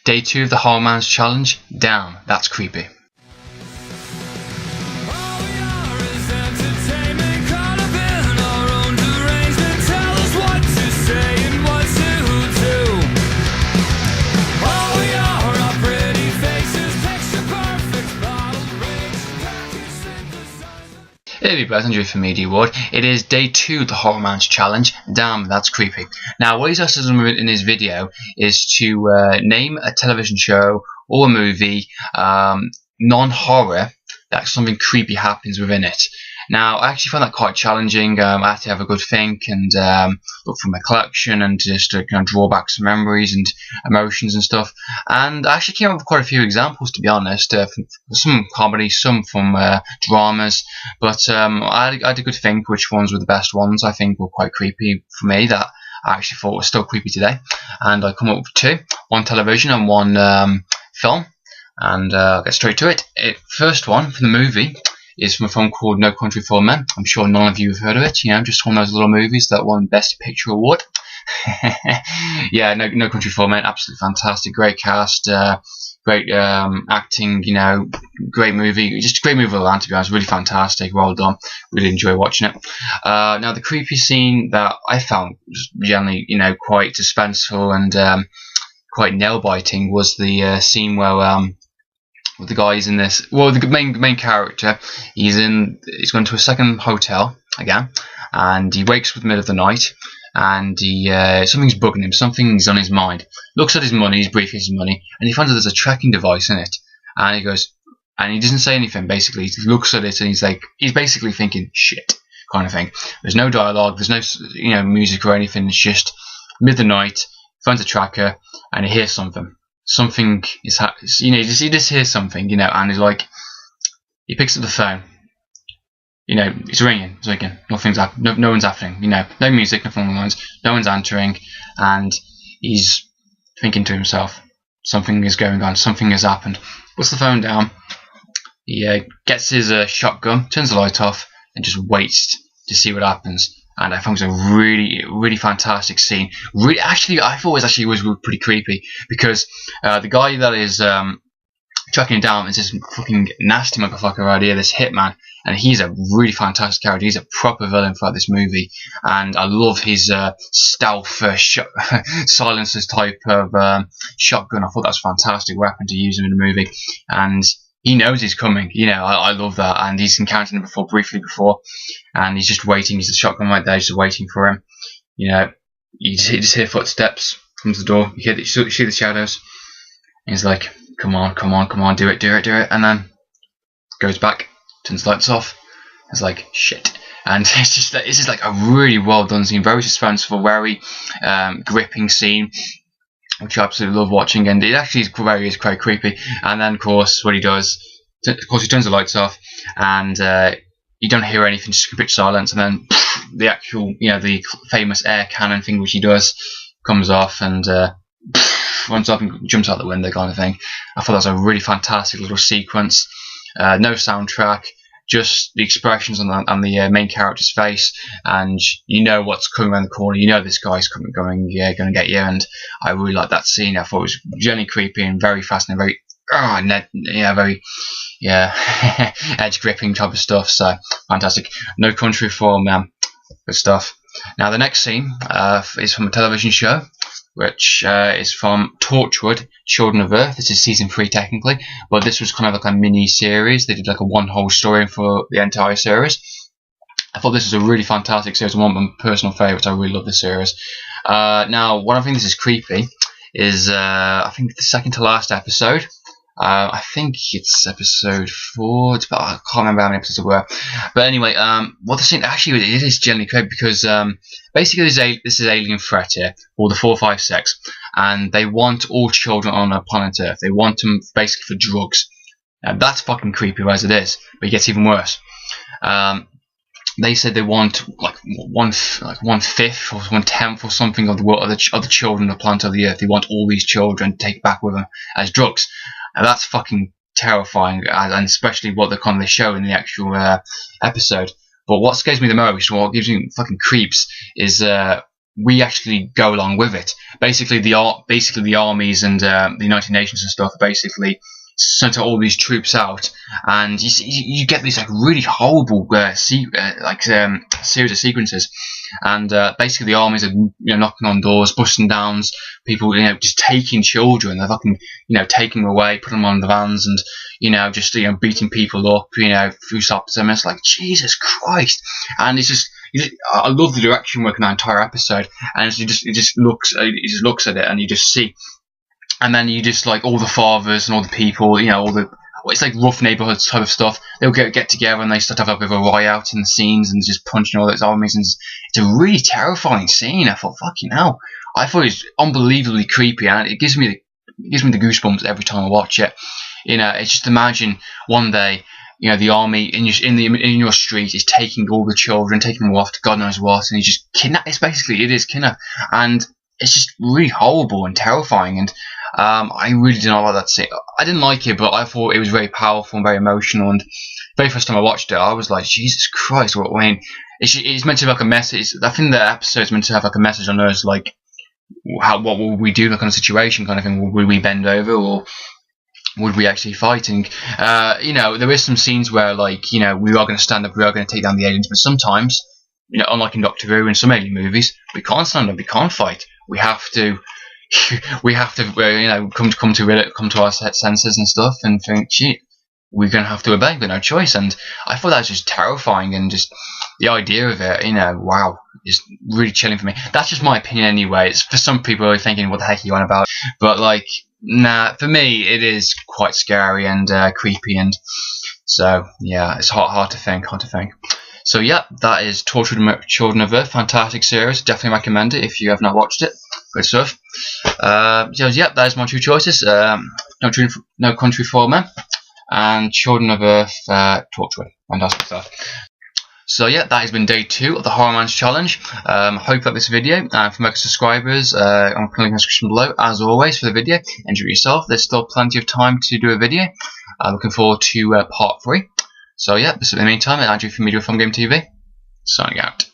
Day 2 of the HoRRORman's challenge. Damn, that's creepy. Hey everybody, Andrew from Media Ward. It is day 2 of the HoRRORman's challenge. Damn, that's creepy. Now, what he's asked us in this video is to name a television show or a movie, non-horror, that something creepy happens within it. Now, I actually found that quite challenging. I had to have a good think and look through my collection and just to kind of draw back some memories and emotions and stuff. And I actually came up with quite a few examples, to be honest, some comedy, some from dramas. But I had a good think which ones were the best ones. I think were quite creepy for me that I actually thought were still creepy today. And I come up with 2, one television and one film. And I'll get straight to it. First one from the movie is from a film called No Country for Men. I'm sure none of you have heard of it. You know, just one of those little movies that won Best Picture award. Yeah, No Country for Men, absolutely fantastic. Great cast, great acting. You know, great movie. Just a great movie all around, to be honest. Really fantastic. Well done. Really enjoy watching it. Now, the creepy scene that I found was generally, you know, quite suspenseful and quite nail-biting was the scene where the guy is in this. Well, the main character, he's going to a second hotel again, and he wakes up in the middle of the night, and something's bugging him. Something's on his mind. Looks at his money, his briefcase, his money, and he finds that there's a tracking device in it. And he goes, and he doesn't say anything. Basically, he looks at it and he's basically thinking shit, kind of thing. There's no dialogue. There's no music or anything. It's just mid the night. Finds a tracker and he hears something. Something is he just hears something, and he's like, he picks up the phone, it's ringing, nothing's happening, no one's happening, no music, nothing along the lines, no one's answering, and he's thinking to himself, something is going on, something has happened. Puts the phone down, he gets his shotgun, turns the light off, and just waits to see what happens. And I thought it was a really, really fantastic scene. I thought it was pretty creepy because the guy that is tracking him down is this fucking nasty motherfucker right here, this hitman, and he's a really fantastic character. He's a proper villain throughout this movie, and I love his stealth silencers type of shotgun. I thought that was a fantastic weapon to use in the movie, and he knows he's coming. I love that. And he's encountered him briefly before, and he's just waiting. He's the shotgun right there, just waiting for him. You just hear footsteps, comes the door. You see the shadows. And he's like, "Come on, do it," and then goes back, turns the lights off. It's like shit. And it's just like a really well done scene, very suspenseful, very gripping scene, which I absolutely love watching, and it actually is quite creepy. And then, of course, what he does, he turns the lights off, and you don't hear anything, just complete silence. And then the actual, the famous air cannon thing, which he does, comes off and runs up and jumps out the window, kind of thing. I thought that was a really fantastic little sequence. No soundtrack, just the expressions on the main character's face, and what's coming around the corner. This guy's going to get you, and I really like that scene. I thought it was generally creepy and very fascinating, very edge gripping type of stuff. So fantastic. No Country for Men, good stuff. Now the next scene is from a television show, which is from Torchwood, Children of Earth. This is season 3 technically, but this was kind of like a mini series. They did like a one whole story for the entire series. I thought this was a really fantastic series, one of my personal favourites. I really love this series. Now, one I think this is creepy is I think the second to last episode. I think it's episode 4. I can't remember how many episodes there were. But anyway, what the scene actually it is generally creepy because basically this is alien threat here, or the 456, and they want all children on planet Earth. They want them basically for drugs. That's fucking creepy as it is, but it gets even worse. They said they want like 1/5 or 1/10 or something of the children of the planet of the Earth. They want all these children to take back with them as drugs. And that's fucking terrifying, and especially what they show in the actual episode. But what scares me the most, what gives me fucking creeps, is we actually go along with it. Basically, the armies and the United Nations and stuff basically sent all these troops out, and you get these like really horrible series of sequences, and basically the armies are knocking on doors, busting down people, just taking children. They're fucking taking them away, putting them on the vans, and just beating people up, through stops them. It's like Jesus Christ, and it's just. I love the direction work in that entire episode, and it just looks at it, and you just see, and then you just like all the fathers and all the people, it's like rough neighborhood type of stuff. They'll get together and they start to have a bit of a riot out in the scenes and just punching all those armies, and it's a really terrifying scene. I thought, fucking hell, I thought it was unbelievably creepy, and it gives me the goosebumps every time I watch it. It's just imagine one day. The army in your street is taking all the children, taking them off to God knows what, and you just kidnap. It is kidnap, and it's just really horrible and terrifying. And I really did not like that scene. I didn't like it, but I thought it was very powerful and very emotional. And the very first time I watched it, I was like, Jesus Christ! What? I mean, it's meant to be like a message. I think the episode's meant to have like a message on us, like what will we do, like on a situation kind of thing. Will we bend over, or would we actually fight? And there is some scenes where we are going to stand up, we are going to take down the aliens, but sometimes, unlike in Doctor Who and some alien movies, we can't stand up, we can't fight. We have to come to our senses and stuff, and think, shit, we're going to have to obey, we've got no choice. And I thought that was just terrifying, and just the idea of it, wow, is really chilling for me. That's just my opinion anyway. It's for some people who are thinking, what the heck are you on about? But nah, for me it is quite scary and creepy, and so yeah, it's hard to think. So yeah, that is Tortured Children of Earth, fantastic series, definitely recommend it if you have not watched it. Good stuff. So yeah, that is my two choices: No Country for Men and Children of Earth, Tortured. Fantastic stuff. So yeah, that has been day 2 of the HoRRORman's challenge. Hope you like this video. For more subscribers, I'm putting in the description below, as always, for the video. Enjoy yourself. There's still plenty of time to do a video. Looking forward to part 3. So yeah, in the meantime, Andrew from Media from Game TV, signing out.